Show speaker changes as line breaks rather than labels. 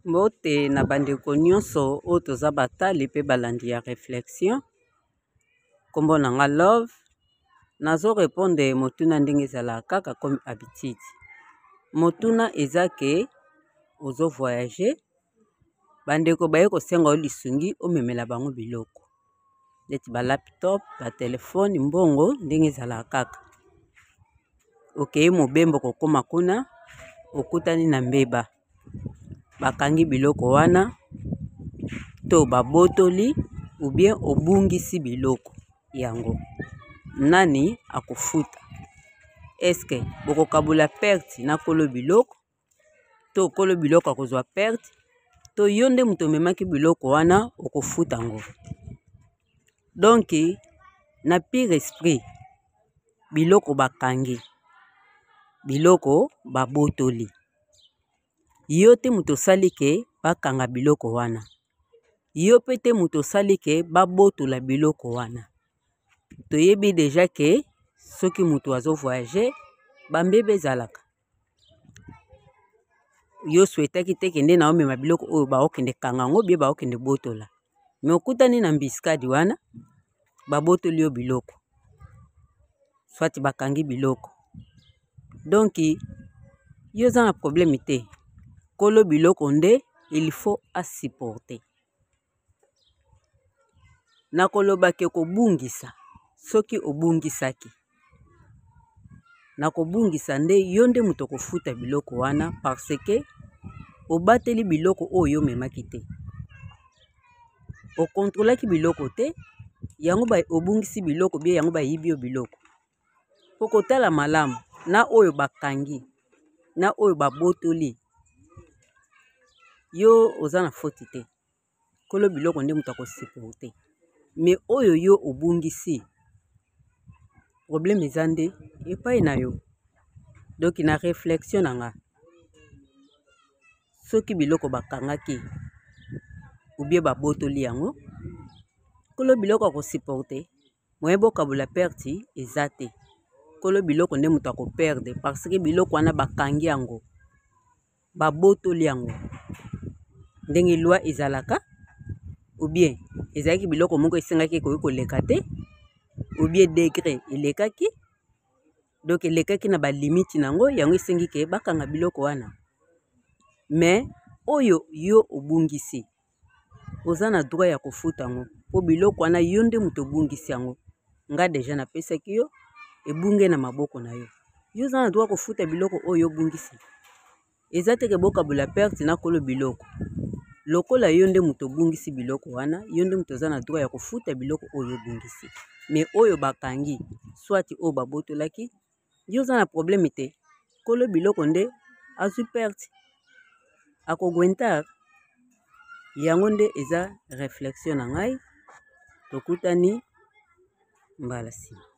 Mbote na bandeko nyonso oyo toza batali pe balandi ya réflexion. Kombo na nga Love. Nazo répondre motuna ndenge ezala kaka comme habitude. Motuna eza ke ozo voyager. Bandeko baye kosenga o lisungi omemela bango biloko. Neti ba laptop, ba telefone, mbongo ndenge ezala kaka. Okeye mobembo kokoma kuna okutani na mbeba. Bakangi biloko wana to babotoli ou bien obungisi biloko yango. Nani akofuta? Eske boko kabula perte na kolo biloko to kolo biloko akozwa perte to yonde muto memaki biloko wana okofuta ngo. Donc na pire esprit biloko bakangi biloko babotoli. Yo te muto sali ke bakanga biloko wana. Yo pe te muto sali ke babotola biloko wana. Toyebi deja ke soki muto azo voyager bambebe ezalaka. Yo souhaitaki te kende na omema biloko oyo ba okende kanga ngo bie ba okende botola. Me okutani na mbiskadi wana babotoli yo biloko. Swati bakangi biloko. Donc yo za na problème te. Kolo biloko nde il faut supporter. Na koloba ke kobungisa soki obungisaki. Na kobungisa nde yonde muto kofuta biloko wana parce que obateli biloko oyo memaki te. O contrôlaki biloko te yango ba obungisi biloko bie yango ba yibi yo biloko. Poko tala malamu na oyo bakangi na oyo babotoli. Yo oza na faute te. Kolo biloko nde muto akosupporter. Mais oyo yo obungisi problème eza nde epai na yo. Donc na réflexion na nga. Soki biloko bakangaki ou bien babotoli yango kolo biloko akosupporter moye bokabula perte eza te. Kolo biloko nde muto akoperdre parce que biloko wana bakangi yango babotoli yango. Ndenge loi ezalaka ou bien ezalaki biloko moko esengaki koyi koleka te ou bien degré elekaki. Donc elekaki na ba limite nango yango esengi ke bakanga biloko wana. Mais oyo yo obungisi oza na droit ya kofuta ngo po biloko wana yo nde muto obungisi yango. Nga deja napesaki yo ebunge na maboko na yo. Yo za na droit kofuta biloko oyo obungisi. Eza te ke bokabula perte na kolo biloko. Lokola yo nde muto obungisi biloko wana, yo nde muto oza na droit ya kofuta biloko oyo obungisi. Mais oyo bakangi, swati oyo babotolaki, yo oza na problème te. Kolo biloko nde azwi perte. Akogwentar, yango nde eza réflexion na ngai, tokutani mbala sima.